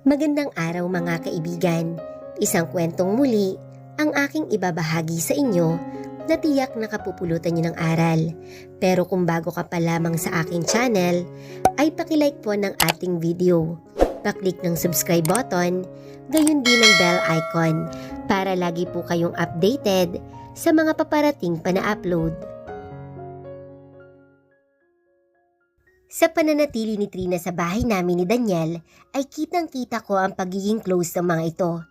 Magandang araw mga kaibigan. Isang kwentong muli ang aking ibabahagi sa inyo na tiyak nakapupulutan nyo ng aral. Pero kung bago ka pa lamang sa aking channel, ay pakilike po ng ating video. Paklik ng subscribe button, gayon din ng bell icon para lagi po kayong updated sa mga paparating pa na upload. Sa pananatili ni Trina sa bahay namin ni Daniel ay kitang-kita ko ang pagiging close ng mga ito.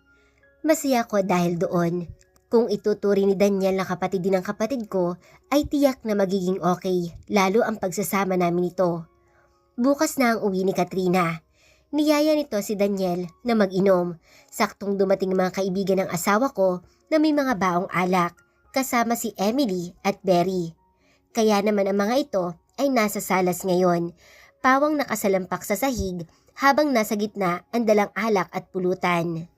Masaya ko dahil doon. Kung ituturing ni Daniel na kapatid din ng kapatid ko ay tiyak na magiging okay, lalo ang pagsasama namin ito. Bukas na ang uwi ni Katrina. Niyaya nito si Daniel na mag-inom. Saktong dumating mga kaibigan ng asawa ko na may mga baong alak, kasama si Emily at Berry. Kaya naman ang mga ito ay nasa salas ngayon, pawang nakasalampak sa sahig habang nasa gitna ang dalang alak at pulutan.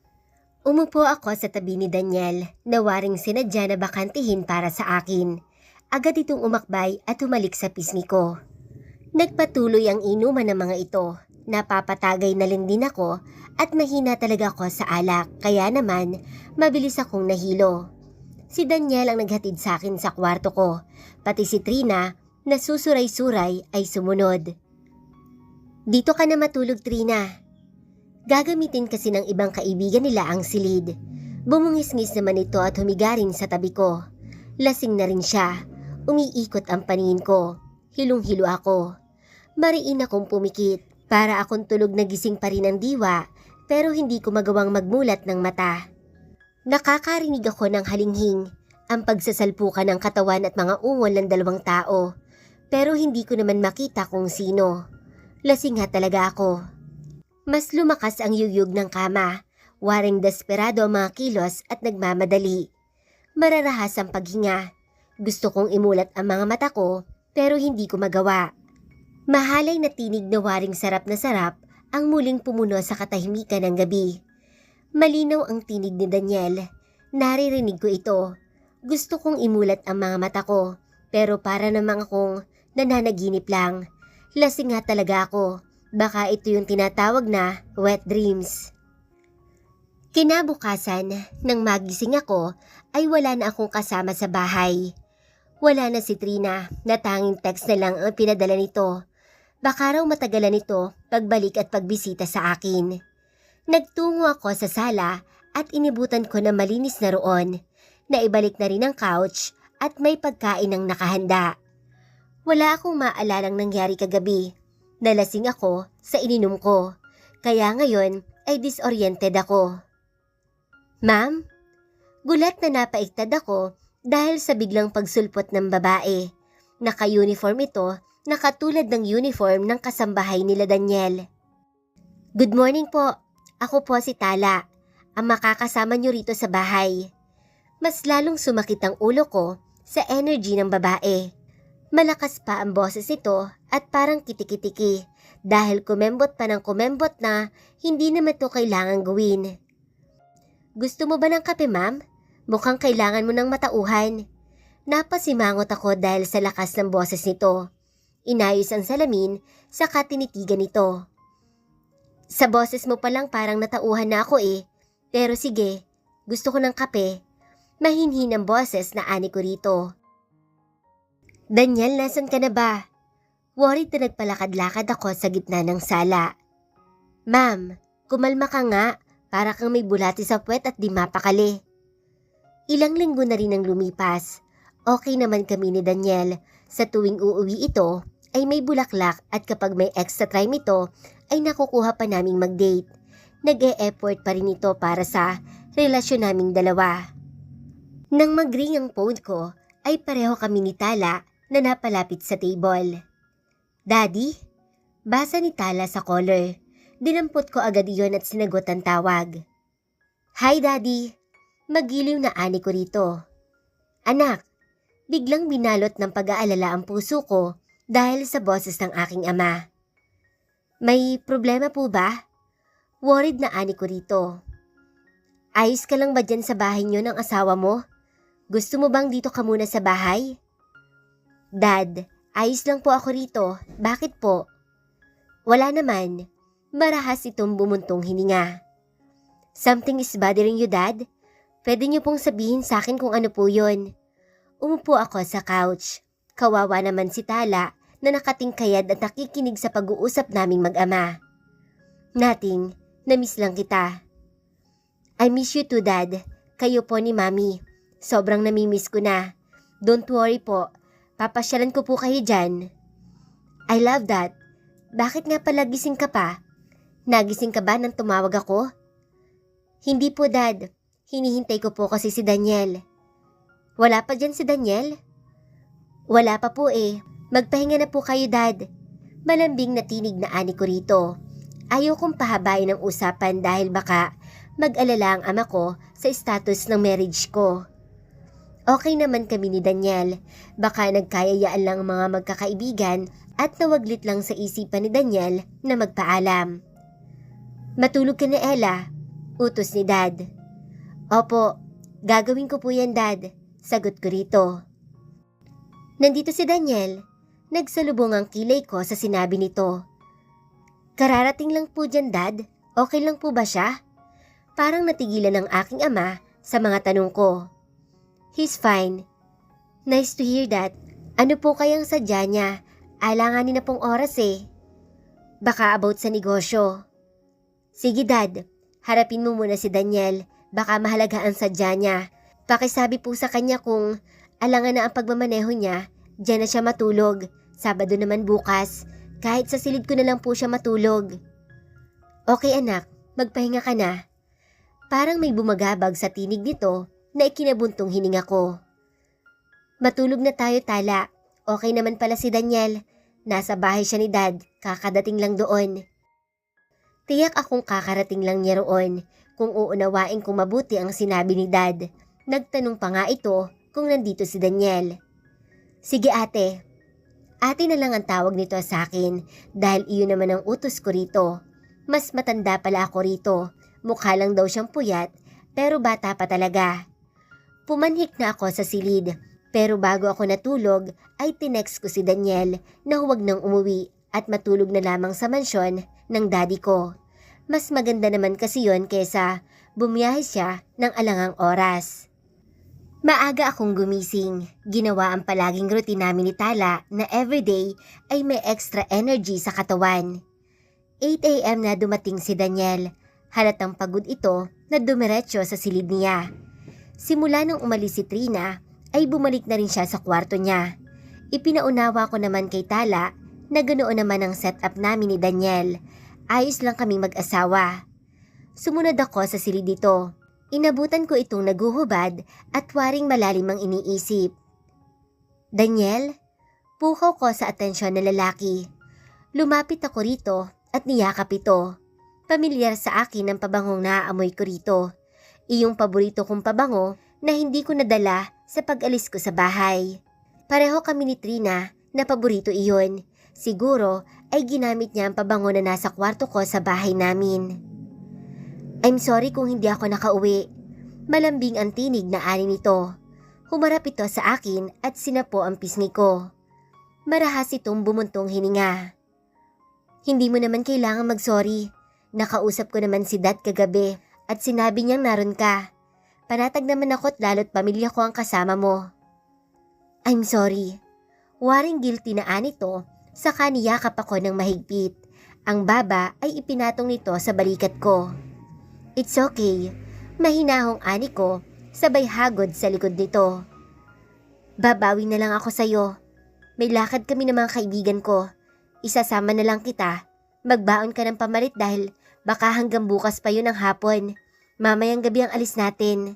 Umupo ako sa tabi ni Daniel na waring sinadya na bakantihin para sa akin. Agad itong umakbay at humalik sa pisngi ko. Nagpatuloy ang inuman ng mga ito. Napapatagay na din ako at mahina talaga ako sa alak, kaya naman mabilis akong nahilo. Si Daniel ang naghatid sa akin sa kwarto ko, pati si Trina na susuray-suray ay sumunod. Dito ka na matulog, Trina. Gagamitin kasi ng ibang kaibigan nila ang silid. Bumungis-ngis naman ito at humiga rin sa tabi ko. Lasing na rin siya. Umiikot ang paningin ko. Hilong-hilo ako. Mariin akong pumikit para akong tulog na gising pa rin ang diwa, pero hindi ko magawang magmulat ng mata. Nakakarinig ako ng halinghing, ang pagsasalpukan ng katawan at mga ungol ng dalawang tao. Pero hindi ko naman makita kung sino. Lasing nga talaga ako. Mas lumakas ang yuyug ng kama. Waring desperado ang mga kilos at nagmamadali. Mararahas ang paghinga. Gusto kong imulat ang mga mata ko pero hindi ko magawa. Mahalay na tinig na waring sarap na sarap ang muling pumuno sa katahimikan ng gabi. Malinaw ang tinig ni Daniel. Naririnig ko ito. Gusto kong imulat ang mga mata ko pero para namang akong nananaginip lang. Lasing nga talaga ako. Baka ito yung tinatawag na wet dreams. Kinabukasan, nang magising ako, ay wala na akong kasama sa bahay. Wala na si Trina, na tanging text na lang ang pinadala nito. Baka raw matagalan ito pagbalik at pagbisita sa akin. Nagtungo ako sa sala at inibutan ko na malinis na roon. Naibalik na rin ang couch at may pagkain ng nakahanda. Wala akong maalalang nangyari kagabi. Nalasing ako sa ininom ko. Kaya ngayon ay disoriented ako. Ma'am? Gulat na napaiktad ako dahil sa biglang pagsulpot ng babae. Naka-uniform ito na katulad ng uniform ng kasambahay nila Daniel. Good morning po. Ako po si Tala, ang makakasama niyo rito sa bahay. Mas lalong sumakit ang ulo ko sa energy ng babae. Malakas pa ang boses nito at parang kitikitiki dahil kumembot pa ng kumembot na hindi naman ito kailangan gawin. Gusto mo ba ng kape, ma'am? Mukhang kailangan mo ng matauhan. Napasimangot ako dahil sa lakas ng boses nito. Inayos ang salamin saka tinitigan nito. Sa boses mo palang parang natauhan na ako eh. Pero sige, gusto ko ng kape. Mahinhin ang boses na ani ko rito. Daniel, nasan ka na ba? Worried na nagpalakad-lakad ako sa gitna ng sala. Ma'am, kumalma ka nga, para kang may bulati sa puwet at di mapakali. Ilang linggo na rin ang lumipas. Okay naman kami ni Daniel. Sa tuwing uuwi ito, ay may bulaklak at kapag may extra time ito, ay nakukuha pa naming mag-date. Nag-e-effort pa rin ito para sa relasyon naming dalawa. Nang mag-ring ang phone ko, ay pareho kami ni Tala na napalapit sa table. Daddy? Basa ni Tala sa caller. Dinampot ko agad iyon at sinagot ang tawag. Hi Daddy! Magiliw na ani ko rito. Anak, biglang binalot ng pag-aalala ang puso ko dahil sa boses ng aking ama. May problema po ba? Worried na ani ko rito. Ayos ka lang ba dyan sa bahay niyo ng asawa mo? Gusto mo bang dito ka muna sa bahay? Dad, ayos lang po ako rito. Bakit po? Wala naman. Marahas itong bumuntong hininga. Something is bothering you, Dad? Pwede niyo pong sabihin sa akin kung ano po yun. Umupo ako sa couch. Kawawa naman si Tala na nakatingkayad at nakikinig sa pag-uusap naming mag-ama. Nothing, na-miss lang kita. I miss you too, Dad. Kayo po ni Mami. Sobrang namimiss ko na. Don't worry po, papasyalan ko po kayo dyan. I love that. Bakit nga pala gising ka pa? Nagising ka ba nang tumawag ako? Hindi po, Dad. Hinihintay ko po kasi si Daniel. Wala pa dyan si Daniel? Wala pa po eh. Magpahinga na po kayo, Dad. Malambing na tinig na ani ko rito. Ayaw kong pahabain ang usapan dahil baka mag-alala ang ama ko sa status ng marriage ko. Okay naman kami ni Daniel. Baka nagkayayaan lang ang mga magkakaibigan at nawaglit lang sa isipan ni Daniel na magpaalam. Matulog ka na, Ella. Utos ni Dad. Opo, gagawin ko po yan, Dad. Sagot ko rito. Nandito si Daniel. Nagsalubong ang kilay ko sa sinabi nito. Kararating lang po dyan, Dad. Okay lang po ba siya? Parang natigilan ng aking ama sa mga tanong ko. He's fine. Nice to hear that. Ano po kayang sadya niya? Alanganin na pong oras eh. Baka about sa negosyo. Sige, Dad. Harapin mo muna si Daniel. Baka mahalaga ang sadya niya. Pakisabi po sa kanya kung alangan na ang pagmamaneho niya, diyan na siya matulog. Sabado naman bukas. Kahit sa silid ko na lang po siya matulog. Okay anak, magpahinga ka na. Parang may bumagabag sa tinig nito na ikinabuntong hininga ko. Matulog na tayo, Tala. Okay naman pala si Daniel. Nasa bahay siya ni Dad, kakadating lang doon. Tiyak akong kakarating lang niya roon kung uunawain kong mabuti ang sinabi ni Dad. Nagtanong pa nga ito kung nandito si Daniel. Sige ate. Ate na lang ang tawag nito sa akin dahil iyon naman ang utos ko rito. Mas matanda pala ako rito. Mukha lang daw siyang puyat pero bata pa talaga. Pumanhik na ako sa silid pero bago ako natulog ay tinext ko si Daniel na huwag nang umuwi at matulog na lamang sa mansyon ng daddy ko. Mas maganda naman kasi yon kesa bumiyahe siya ng alangang oras. Maaga akong gumising. Ginawa ang palaging routine namin ni Tala na everyday ay may extra energy sa katawan. 8 a.m. na dumating si Daniel. Halatang pagod ito na dumiretso sa silid niya. Simula nang umalis si Trina ay bumalik na rin siya sa kwarto niya. Ipinaunawa ko naman kay Tala na ganoon naman ang setup namin ni Daniel. Ayos lang kaming mag-asawa. Sumunod ako sa silid dito. Inabutan ko itong naguhubad at waring malalim ang iniisip. Daniel? Pukaw ko sa atensyon ng lalaki. Lumapit ako rito at niyakap ito. Pamilyar sa akin ang pabangong naaamoy ko rito. Iyong paborito kong pabango na hindi ko nadala sa pag-alis ko sa bahay. Pareho kami ni Trina na paborito iyon. Siguro ay ginamit niya ang pabango na nasa kwarto ko sa bahay namin. I'm sorry kung hindi ako nakauwi. Malambing ang tinig na ani nito. Humarap ito sa akin at sinapo ang pisngi ko. Marahas itong bumuntong hininga. Hindi mo naman kailangan mag-sorry. Nakausap ko naman si Dad kagabi at sinabi niyang naroon ka. Panatag naman ako't lalo't pamilya ko ang kasama mo. I'm sorry. Waring guilty na anito, saka niyakap ako ng mahigpit. Ang baba ay ipinatong nito sa balikat ko. It's okay. Mahinahong ani ko, sabay hagod sa likod nito. Babawi na lang ako sa'yo. May lakad kami ng mga kaibigan ko. Isasama na lang kita. Magbaon ka ng pamalit dahil baka hanggang bukas pa yun ang hapon. Mamayang gabi ang alis natin.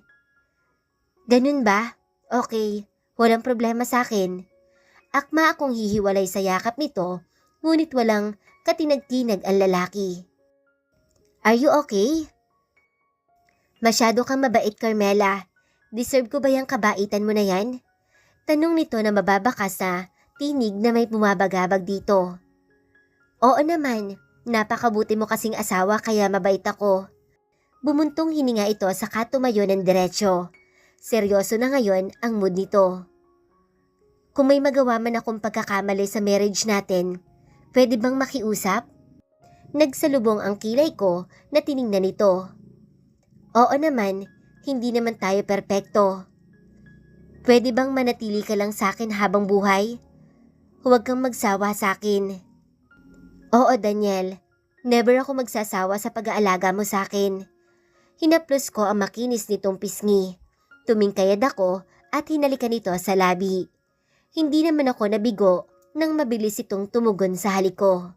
Ganun ba? Okay, walang problema sa akin. Akma akong hihiwalay sa yakap nito, ngunit walang katinag-tinag ang lalaki. Are you okay? Masyado kang mabait, Carmela. Deserve ko ba yung kabaitan mo na yan? Tanong nito na mababakas sa tinig na may bumabagabag dito. Oo naman, napakabuti mo kasing asawa kaya mabait ako. Bumuntong hininga ito saka tumayo ng diretsyo. Seryoso na ngayon ang mood nito. Kung may magawa man akong pagkakamali sa marriage natin, pwede bang makiusap? Nagsalubong ang kilay ko na tiningnan nito. Oo naman, hindi naman tayo perpekto. Pwede bang manatili ka lang sa akin habang buhay? Huwag kang magsawa sa akin. Oo Daniel, never ako magsasawa sa pag-aalaga mo sa akin. Hinaplos ko ang makinis nitong pisngi. Tumingkayad ako at hinalikan nito sa labi. Hindi naman ako nabigo nang mabilis itong tumugon sa halik ko.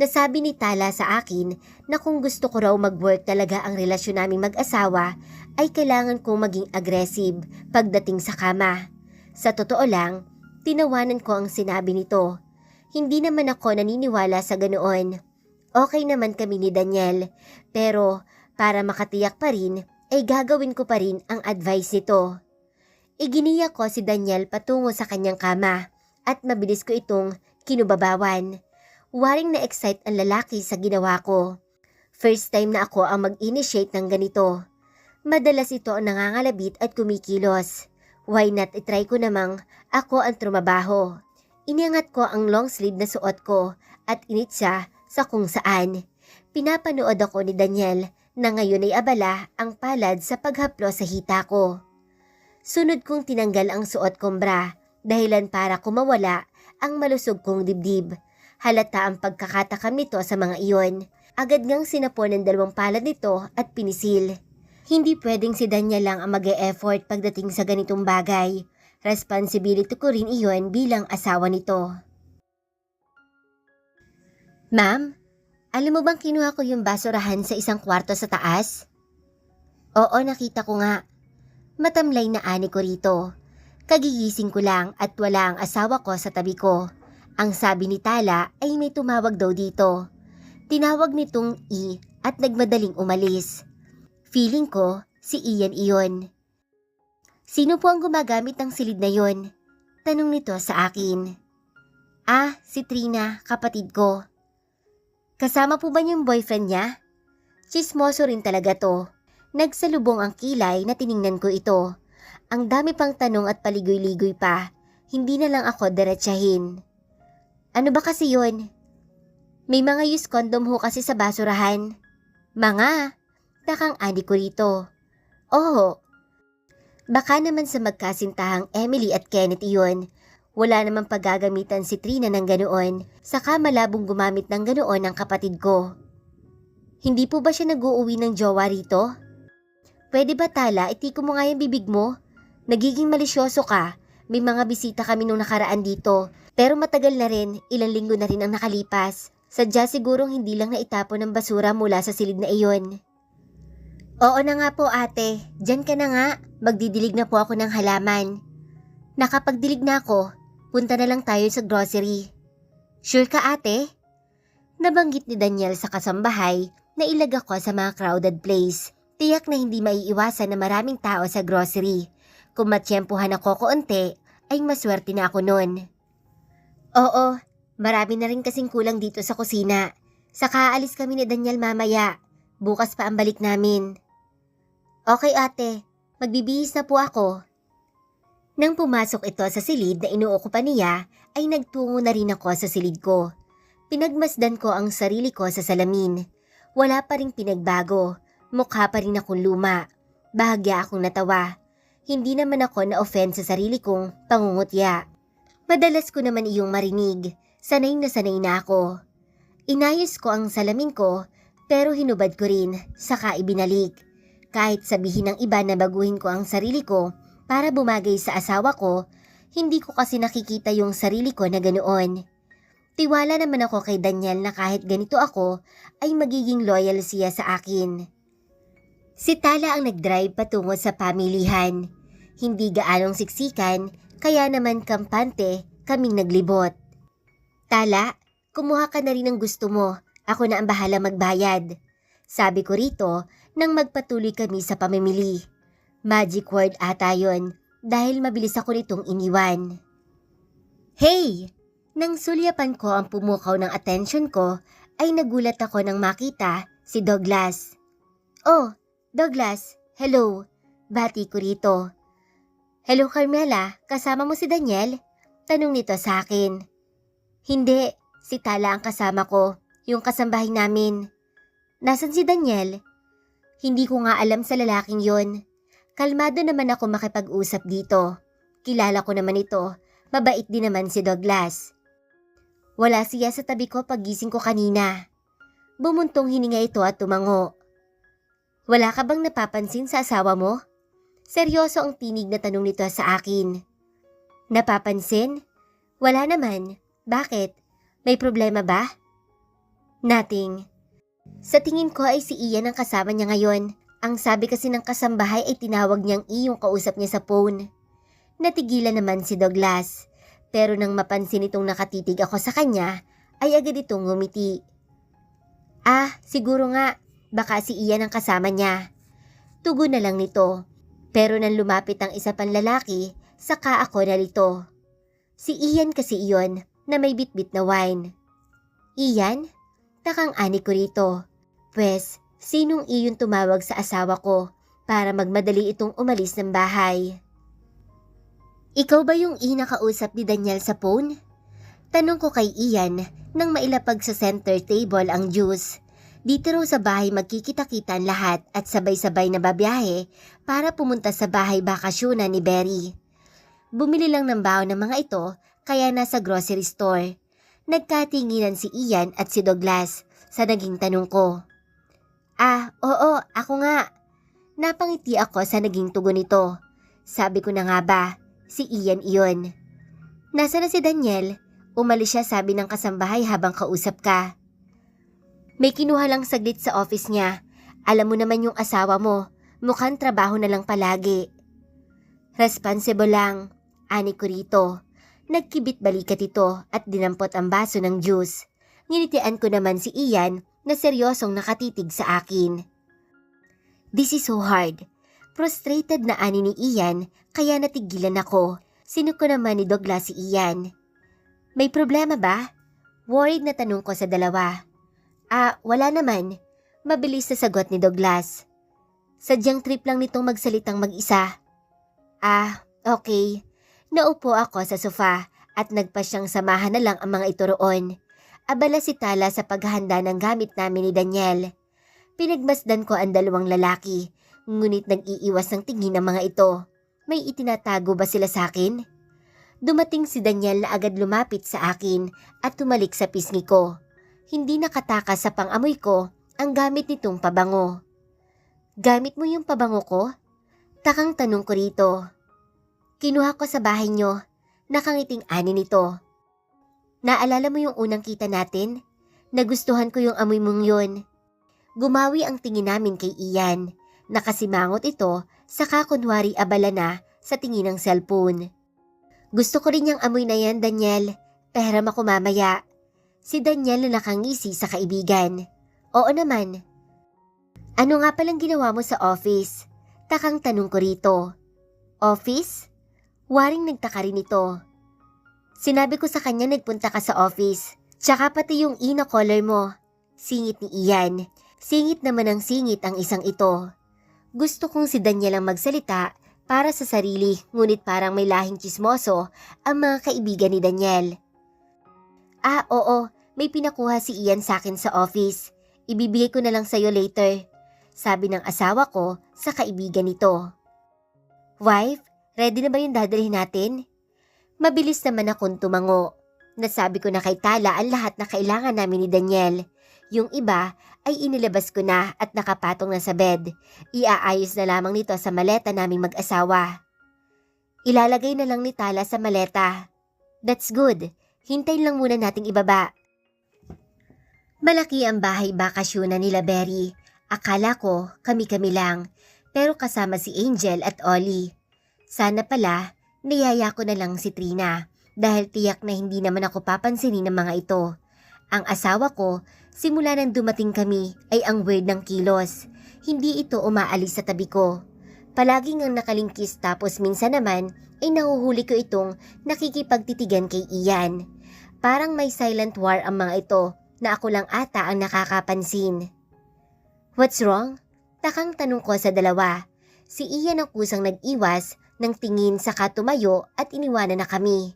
Nasabi ni Tala sa akin na kung gusto ko raw mag-work talaga ang relasyon naming mag-asawa ay kailangan kong maging aggressive pagdating sa kama. Sa totoo lang, tinawanan ko ang sinabi nito. Hindi naman ako naniniwala sa ganoon. Okay naman kami ni Daniel, pero para makatiyak pa rin ay gagawin ko pa rin ang advice nito. Iginiya ko si Daniel patungo sa kanyang kama at mabilis ko itong kinubabawan. Waring na-excite ang lalaki sa ginawa ko. First time na ako ang mag-initiate ng ganito. Madalas ito ang nangangalabit at kumikilos. Why not itry ko namang ako ang trumabaho. Iniangat ko ang long sleeve na suot ko at init siya sa kung saan. Pinapanood ako ni Daniel na ngayon ay abala ang palad sa paghaplo sa hita ko. Sunod kong tinanggal ang suot kong bra dahilan para kumawala ang malusog kong dibdib. Halata ang pagkakatakam nito sa mga iyon. Agad ngang sinapon ng dalawang palad nito at pinisil. Hindi pwedeng si Daniel lang ang mag-e-effort pagdating sa ganitong bagay. Responsibility ko rin iyon bilang asawa nito. Ma'am, alam mo bang kinuha ko yung basurahan sa isang kwarto sa taas? Oo, nakita ko nga. Matamlay na ani ko rito. Kagigising ko lang at wala ang asawa ko sa tabi ko. Ang sabi ni Tala ay may tumawag daw dito. Tinawag nitong I at nagmadaling umalis. Feeling ko si Ian iyon. Sino po ang gumagamit ng silid na yon? Tanong nito sa akin. Ah, si Trina, kapatid ko. Kasama po ba yung boyfriend niya? Chismoso rin talaga to. Nagsalubong ang kilay na tiningnan ko ito. Ang dami pang tanong at paligoy-ligoy pa. Hindi na lang ako diretsahin. Ano ba kasi yun? May mga used condom ho kasi sa basurahan. Mga? Takang ani ko rito. Oo. Baka naman sa magkasintahang Emily at Kenneth iyon. Wala namang paggagamitan si Trina ng ganoon. Saka malabong gumamit ng ganoon ang kapatid ko. Hindi po ba siya nag-uuwi ng jowa rito? Pwede ba Tala, itiko mo nga yung bibig mo? Nagiging malisyoso ka. May mga bisita kami nung nakaraan dito. Pero matagal na rin, ilang linggo na rin ang nakalipas. Sadya sigurong hindi lang naitapon ng basura mula sa silid na iyon. Oo na nga po ate, dyan ka na nga. Magdidilig na po ako ng halaman. Nakapagdilig na ako, punta na lang tayo sa grocery. Sure ka ate? Nabanggit ni Daniel sa kasambahay na ilag ako sa mga crowded place. Tiyak na hindi maiiwasan na maraming tao sa grocery. Kung matsyempuhan ako konti, ay maswerte na ako nun. Oo, marami na rin kasing kulang dito sa kusina. Saka aalis kami ni Daniel mamaya. Bukas pa ang balik namin. Okay ate, magbibihis na po ako. Nang pumasok ito sa silid na inuukupan niya, ay nagtungo na rin ako sa silid ko. Pinagmasdan ko ang sarili ko sa salamin. Wala pa ring pinagbago. Mukha pa rin akong luma. Bahagya akong natawa. Hindi naman ako na-offend sa sarili kong pangungutya. Madalas ko naman iyong marinig. Sanay na ako. Inayos ko ang salamin ko pero hinubad ko rin saka ibinalik. Kahit sabihin ng iba na baguhin ko ang sarili ko para bumagay sa asawa ko, hindi ko kasi nakikita yung sarili ko na ganoon. Tiwala naman ako kay Daniel na kahit ganito ako ay magiging loyal siya sa akin. Si Tala ang nag-drive patungo sa pamilihan. Hindi gaanong siksikan, kaya naman kampante kaming naglibot. Tala, kumuha ka na rin ng gusto mo. Ako na ang bahala magbayad. Sabi ko rito nang magpatuloy kami sa pamimili. Magic word ata yun dahil mabilis ako nitong iniwan. Hey! Nang sulyapan ko ang pumukaw ng attention ko ay nagulat ako nang makita si Douglas. Oh, Douglas, hello. Bati ko rito. Hello Carmela, kasama mo si Daniel? Tanong nito sa akin. Hindi, si Tala ang kasama ko. yung kasambahay namin. Nasaan si Daniel? Hindi ko nga alam sa lalaking yon. Kalmado naman ako makipag-usap dito. Kilala ko naman ito. Mabait din naman si Douglas. Wala siya sa tabi ko paggising ko kanina. Bumuntong hininga ito at tumango. Wala ka bang napapansin sa asawa mo? Seryoso ang tinig na tanong nito sa akin. Napapansin? Wala naman. Bakit? May problema ba? Nothing. Sa tingin ko ay si Ian ang kasama niya ngayon. Ang sabi kasi ng kasambahay ay tinawag niyang yung kausap niya sa phone. Natigilan naman si Douglas. Pero nang mapansin itong nakatitig ako sa kanya, ay agad itong ngumiti. Siguro nga. Baka si Ian ang kasama niya. Tugon na lang nito. Pero nang lumapit ang isa pang lalaki, saka ako nalito. Si Ian kasi iyon na may bitbit na wine. Ian? Takang ani ko rito. Pwes, sinong iyon tumawag sa asawa ko para magmadali itong umalis ng bahay? Ikaw ba yung inakausap ni Daniel sa phone? Tanong ko kay Ian nang mailapag sa center table ang juice. Dito raw sa bahay magkikita-kita ang lahat at sabay-sabay na babiyahe para pumunta sa bahay bakasyonan ni Berry. Bumili lang ng baon ng mga ito kaya nasa grocery store. Nagkatinginan si Ian at si Douglas sa naging tanong ko. Oo, ako nga. Napangiti ako sa naging tugon nito. Sabi ko na nga ba, si Ian iyon. Nasa na si Daniel? Umalis siya sabi ng kasambahay habang kausap ka. May kinuha lang saglit sa office niya. Alam mo naman yung asawa mo, mukhang trabaho na lang palagi. Responsible lang, ani ko rito. Nagkibit balikat ito at dinampot ang baso ng juice. Nginitian ko naman si Ian na seryosong nakatitig sa akin. This is so hard. Frustrated na ani ni Ian kaya natigilan ako. Sinuko naman ni Douglas si Ian. May problema ba? Worried na tanong ko sa dalawa. Wala naman. Mabilis na sagot ni Douglas. Sadyang trip lang nitong magsalitang mag-isa. Okay. Naupo ako sa sofa at nagpasyang samahan na lang ang mga ito roon. Abala si Tala sa paghahanda ng gamit namin ni Daniel. Pinagmasdan ko ang dalawang lalaki, ngunit nag-iiwas ng tingin ang mga ito. May itinatago ba sila sa akin? Dumating si Daniel na agad lumapit sa akin at tumalik sa pisngi ko. Hindi nakatakas sa pang-amoy ko ang gamit nitong pabango. Gamit mo yung pabango ko? Takang tanong ko rito. Kinuha ko sa bahay nyo. Nakangiting ani nito. Naalala mo yung unang kita natin? Nagustuhan ko yung amoy mong yun. Gumawi ang tingin namin kay Ian. Nakasimangot ito, saka kunwari abala na sa tingin ng cellphone. Gusto ko rin yung amoy na yan, Daniel. Pahiram ako mamaya. Si Daniel na nakangisi sa kaibigan. Oo naman. Ano nga palang ginawa mo sa office? Takang tanong ko rito. Office? Waring nagtaka rin ito. Sinabi ko sa kanya nagpunta ka sa office. Tsaka pati yung ina-collar mo. Singit ni Ian. Singit naman ang singit ang isang ito. Gusto kong si Daniel ang magsalita para sa sarili, ngunit parang may lahing tsismoso ang mga kaibigan ni Daniel. Oo, may pinakuha si Ian sa akin sa office. Ibibigay ko na lang sa'yo later. Sabi ng asawa ko sa kaibigan nito. Wife, ready na ba yung dadalhin natin? Mabilis naman akong tumango. Nasabi ko na kay Tala ang lahat na kailangan namin ni Daniel. Yung iba ay inilabas ko na at nakapatong na sa bed. Iaayos na lamang nito sa maleta naming mag-asawa. Ilalagay na lang ni Tala sa maleta. That's good. Hintayin lang muna nating ibaba. Malaki ang bahay bakasyonan nila Berry. Akala ko kami-kami lang. Pero kasama si Angel at Ollie. Sana pala, niyaya ko na lang si Trina dahil tiyak na hindi naman ako papansinin ng mga ito. Ang asawa ko, simula nang dumating kami ay ang weird ng kilos. Hindi ito umaalis sa tabi ko. Palaging ang nakalingkis tapos minsan naman ay nahuhuli ko itong nakikipagtitigan kay Ian. Parang may silent war ang mga ito na ako lang ata ang nakakapansin. What's wrong? Takang tanong ko sa dalawa. Si Ian ang kusang nag-iwas ng tingin saka tumayo at iniwanan na kami.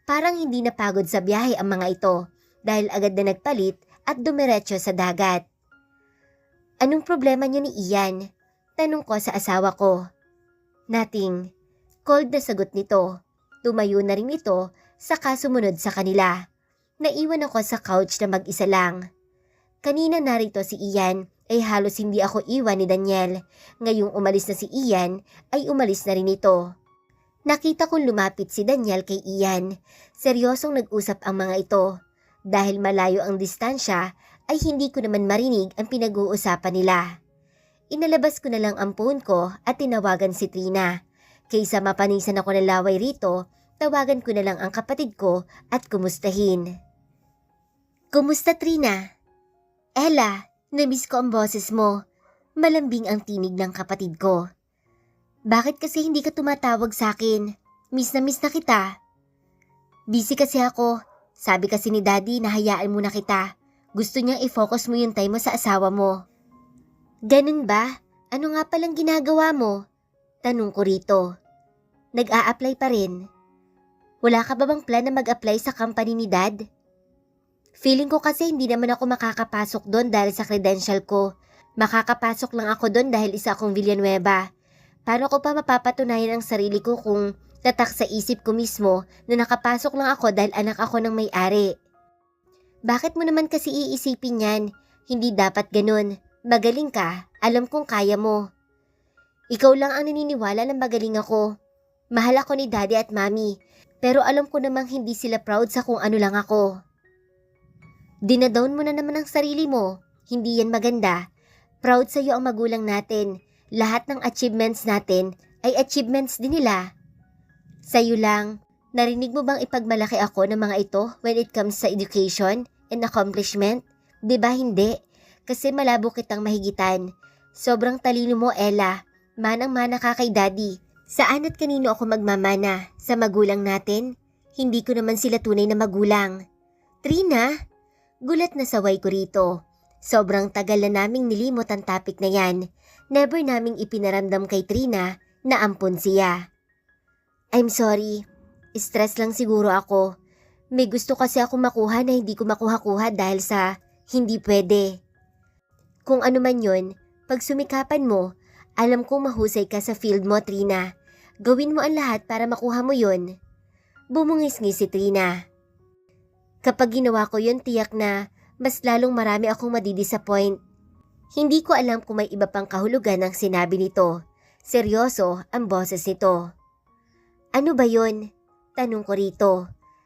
Parang hindi napagod sa biyahe ang mga ito dahil agad na nagpalit at dumiretso sa dagat. Anong problema niyo ni Ian? Tanong ko sa asawa ko. Nothing. Cold na sagot nito. Tumayo na rin ito saka sumunod sa kanila. Naiwan ako sa couch na mag-isa lang. Kanina narito si Ian ay halos hindi ako iwan ni Daniel. Ngayong umalis na si Ian ay umalis na rin ito. Nakita kong lumapit si Daniel kay Ian. Seryosong nag-usap ang mga ito. Dahil malayo ang distansya ay hindi ko naman marinig ang pinag-uusapan nila. Inalabas ko na lang ang phone ko at tinawagan si Trina. Kaysa mapanisan ako ng laway rito, tawagan ko na lang ang kapatid ko at kumustahin. Kumusta Trina? Ella, namiss ko ang boses mo. Malambing ang tinig ng kapatid ko. Bakit kasi hindi ka tumatawag sa akin? Miss na kita. Busy kasi ako. Sabi kasi ni Daddy na hayaan muna kita. Gusto niyang i-focus mo yung time mo sa asawa mo. Ganun ba? Ano nga palang ginagawa mo? Tanong ko rito. Nag-a-apply pa rin. Wala ka ba bang plan na mag-apply sa company ni Dad? Feeling ko kasi hindi naman ako makakapasok doon dahil sa credential ko. Makakapasok lang ako doon dahil isa akong Villanueva. Paano ko pa mapapatunayan ang sarili ko kung tatak sa isip ko mismo na nakapasok lang ako dahil anak ako ng may-ari? Bakit mo naman kasi iisipin yan? Hindi dapat ganun. Magaling ka. Alam kong kaya mo. Ikaw lang ang naniniwala na magaling ako. Mahal ako ni Daddy at Mommy. Pero alam ko namang hindi sila proud sa kung ano lang ako. Dinadown mo na naman ang sarili mo. Hindi yan maganda. Proud sa'yo ang magulang natin. Lahat ng achievements natin ay achievements din nila. Sa'yo lang, narinig mo bang ipagmalaki ako ng mga ito when it comes sa education and accomplishment? Diba hindi? Kasi malabo kitang mahigitan. Sobrang talino mo, Ella. Manang-mana ka kay Daddy. Saan at kanino ako magmamana? Sa magulang natin? Hindi ko naman sila tunay na magulang. Trina? Gulat na saway ko rito. Sobrang tagal na naming nilimot ang topic na yan. Never naming ipinaramdam kay Trina na ampun siya. I'm sorry. Stress lang siguro ako. May gusto kasi ako makuha na hindi ko makuha-kuha dahil sa hindi pwede. Kung ano man yun, pag sumikapan mo, alam kong mahusay ka sa field mo, Trina. Gawin mo ang lahat para makuha mo yun. Bumungis-ngis si Trina. Kapag ginawa ko yun, tiyak na mas lalong marami akong madidisappoint. Hindi ko alam kung may iba pang kahulugan ang sinabi nito. Seryoso ang boses nito. Ano ba yun? Tanong ko rito.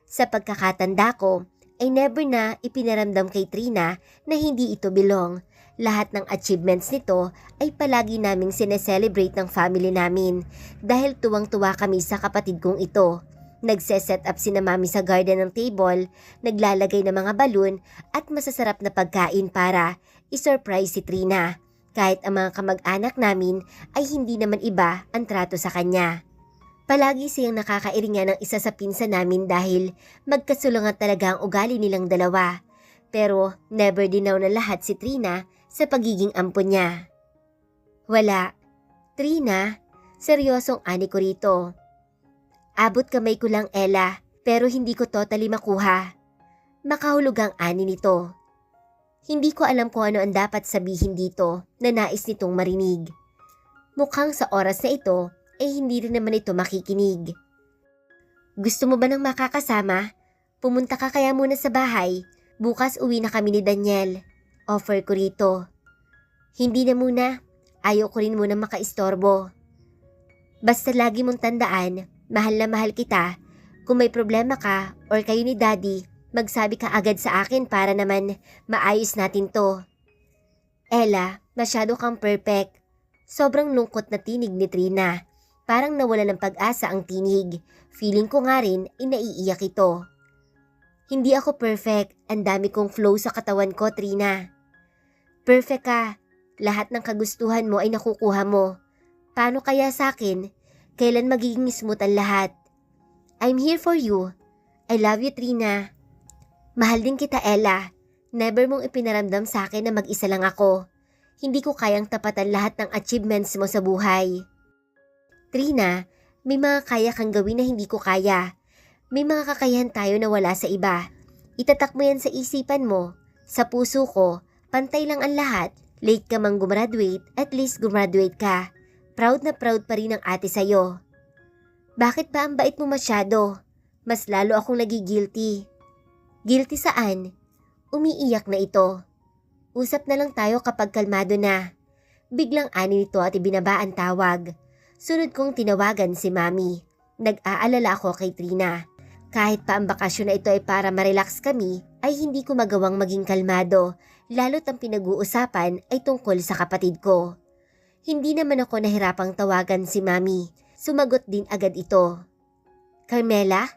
Sa pagkakatanda ko, ay never na ipinaramdam kay Trina na hindi ito belong. Lahat ng achievements nito ay palagi naming sineselebrate ng family namin dahil tuwang-tuwa kami sa kapatid kong ito. Nagse-set up sina Mami sa garden ng table, naglalagay ng mga balon at masasarap na pagkain para i-surprise si Trina. Kahit ang mga kamag-anak namin ay hindi naman iba ang trato sa kanya. Palagi siyang nakakairingan ng isa sa pinsan namin dahil magkasulungan talaga ang ugali nilang dalawa. Pero never dinaw na lahat si Trina sa pagiging ampon niya. Wala. Trina, seryosong ani ko rito. Abot kamay ko lang, Ella, pero hindi ko totally makuha. Makahulugang ani nito. Hindi ko alam kung ano ang dapat sabihin dito na nais nitong marinig. Mukhang sa oras na ito, hindi rin naman ito makikinig. Gusto mo ba ng makakasama? Pumunta ka kaya muna sa bahay. Bukas uwi na kami ni Daniel. Offer ko rito. Hindi na muna. Ayaw ko rin muna makaistorbo. Basta lagi mong tandaan, mahal na mahal kita. Kung may problema ka or kayo ni Daddy, magsabi ka agad sa akin para naman maayos natin to. Ella, masyado kang perfect. Sobrang lungkot na tinig ni Trina. Parang nawala ng pag-asa ang tinig. Feeling ko nga rin naiiyak ito. Hindi ako perfect. Ang dami kong flow sa katawan ko, Trina. Perfect ka. Lahat ng kagustuhan mo ay nakukuha mo. Paano kaya sa akin? Kailan magiging smooth ang lahat? I'm here for you. I love you, Trina. Mahal din kita, Ella. Never mong ipinaramdam sa akin na mag-isa lang ako. Hindi ko kayang tapatan lahat ng achievements mo sa buhay. Trina, may mga kaya kang gawin na hindi ko kaya. May mga kakayahan tayo na wala sa iba. Itatak mo yan sa isipan mo. Sa puso ko, pantay lang ang lahat. Late ka mang gumraduate, at least gumraduate ka. Proud na proud pa rin ang ate sa'yo. Bakit ba ang bait mo masyado? Mas lalo akong nagigilty. Guilty saan? Umiiyak na ito. Usap na lang tayo kapag kalmado na. Biglang ani nito at ibinaba ang tawag. Sunod kong tinawagan si Mami. Nag-aalala ako kay Trina. Kahit pa ang bakasyon na ito ay para ma-relax kami, ay hindi ko magawang maging kalmado, lalo't ang pinag-uusapan ay tungkol sa kapatid ko. Hindi naman ako nahirapang tawagan si Mami. Sumagot din agad ito. Carmela?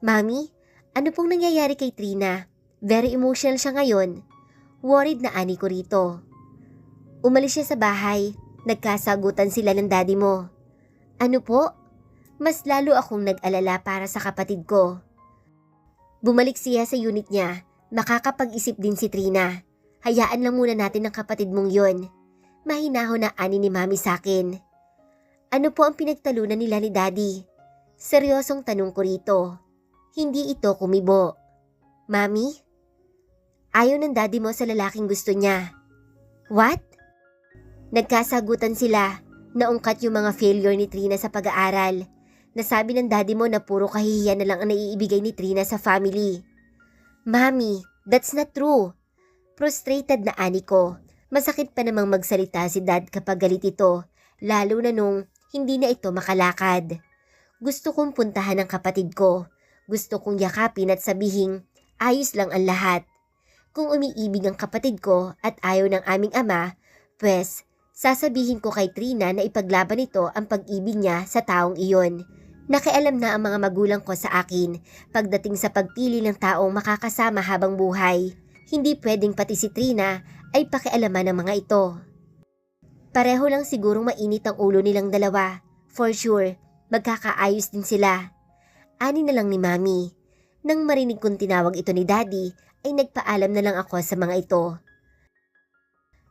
Mami, ano pong nangyayari kay Trina? Very emotional siya ngayon. Worried na ani ko rito. Umalis siya sa bahay. Nagkasagutan sila ng daddy mo. Ano po? Mas lalo akong nag-alala para sa kapatid ko. Bumalik siya sa unit niya. Makakapag-isip din si Trina. Hayaan lang muna natin ang kapatid mong yon. Mahinahon na ani ni Mami sa akin. Ano po ang pinagtalunan nila ni Daddy? Seryosong tanong ko rito. Hindi ito kumibo. Mami? Ayaw ng daddy mo sa lalaking gusto niya. What? Nagkasagutan sila. Naungkat yung mga failure ni Trina sa pag-aaral. Nasabi ng daddy mo na puro kahihiyan na lang ang naiibigay ni Trina sa family. Mami, that's not true. Frustrated na ani ko. Masakit pa namang magsalita si dad kapag galit ito, lalo na nung hindi na ito makalakad. Gusto kong puntahan ang kapatid ko. Gusto kong yakapin at sabihing, ayos lang ang lahat. Kung umiibig ang kapatid ko at ayaw ng aming ama, pwes, sasabihin ko kay Trina na ipaglaban nito ang pag-ibig niya sa taong iyon. Nakialam na ang mga magulang ko sa akin pagdating sa pagpili ng taong makakasama habang buhay. Hindi pwedeng pati si Trina ay pakialaman ng mga ito. Pareho lang sigurong mainit ang ulo nilang dalawa. For sure, magkakaayos din sila. Ani na lang ni Mami. Nang marinig kong tinawag ito ni Daddy, ay nagpaalam na lang ako sa mga ito.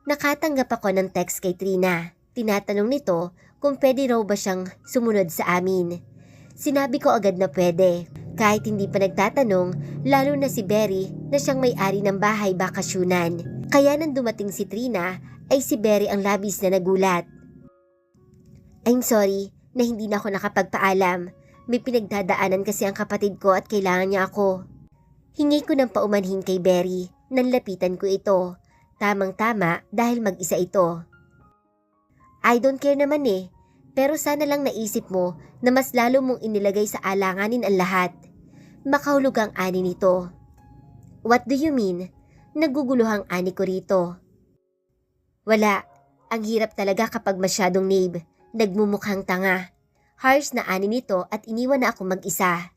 Nakatanggap ako ng text kay Trina. Tinatanong nito kung pwede raw ba siyang sumunod sa amin. Sinabi ko agad na pwede. Kahit hindi pa nagtatanong, lalo na si Berry na siyang may-ari ng bahay bakasyunan. Kaya nang dumating si Trina, ay si Berry ang labis na nagulat. I'm sorry na hindi na ako nakapagpaalam. May pinagdadaanan kasi ang kapatid ko at kailangan niya ako. Hingi ko ng paumanhin kay Berry. Nanlapitan ko ito. Tamang-tama dahil mag-isa ito. I don't care naman eh. Pero sana lang naisip mo na mas lalo mong inilagay sa alanganin ang lahat. Makahulog ang ani nito. What do you mean? Naguguluhang ani ko rito. Wala. Ang hirap talaga kapag masyadong nib. Nagmumukhang tanga. Harsh na ani nito at iniwan na ako mag-isa.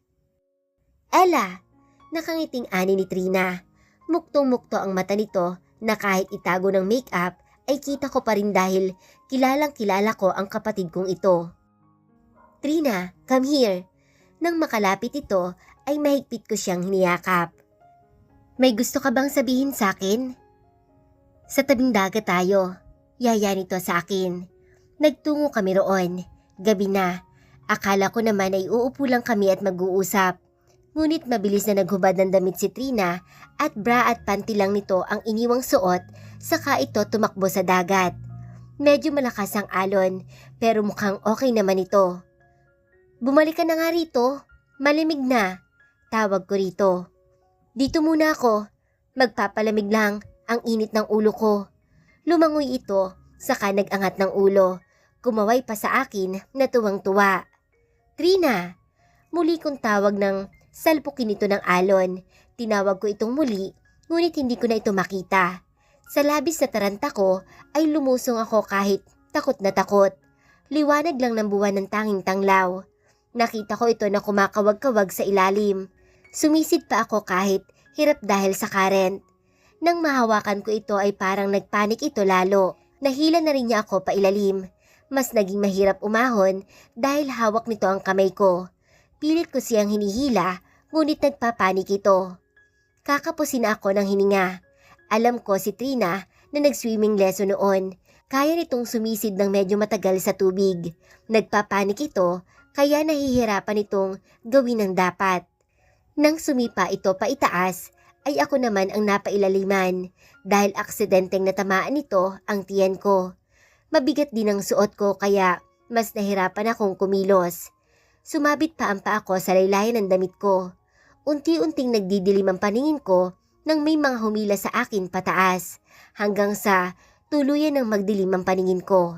Ella! Nakangiting ani ni Trina. Muktong-mukto ang mata nito na kahit itago ng make-up ay kita ko pa rin dahil kilalang kilala ko ang kapatid kong ito. Trina, come here. Nang makalapit ito ay mahigpit ko siyang hiniyakap. May gusto ka bang sabihin sa akin? Sa tabing dagat tayo. Yaya nito sa akin. Nagtungo kami roon. Gabi na. Akala ko naman ay uupo lang kami at mag-uusap. Ngunit mabilis na naghubad ng damit si Trina at bra at panty lang nito ang iniwang suot saka ito tumakbo sa dagat. Medyo malakas ang alon pero mukhang okay naman ito. Bumalik ka na nga rito. Malamig na. Tawag ko rito. Dito muna ako. Magpapalamig lang. Ang init ng ulo ko. Lumangoy ito saka nag-angat ng ulo. Kumaway pa sa akin na tuwang-tuwa. Trina! Muli kong tawag ng salpukin ito ng alon. Tinawag ko itong muli, ngunit hindi ko na ito makita. Sa labis na taranta ko ay lumusong ako kahit takot na takot. Liwanag lang ng buwan ng tanging tanglaw. Nakita ko ito na kumakawag-kawag sa ilalim. Sumisid pa ako kahit hirap dahil sa current. Nang mahawakan ko ito ay parang nagpanik ito lalo. Nahila na rin niya ako pa ilalim. Mas naging mahirap umahon dahil hawak nito ang kamay ko. Pilit ko siyang hinihila, ngunit nagpapanik ito. Kakapusin ako ng hininga. Alam ko si Trina na nag-swimming lesson noon. Kaya nitong sumisid ng medyo matagal sa tubig. Nagpapanik ito, kaya nahihirapan itong gawin ang dapat. Nang sumipa ito pa itaas, ay ako naman ang napailaliman dahil aksidenteng natamaan nito ang tiyan ko. Mabigat din ang suot ko kaya mas nahirapan akong kumilos. Sumabit pa ang paa ko sa laylayan ng damit ko. Unti-unting nagdidilim ang paningin ko nang may mga humila sa akin pataas hanggang sa tuluyan ng magdilim ang paningin ko.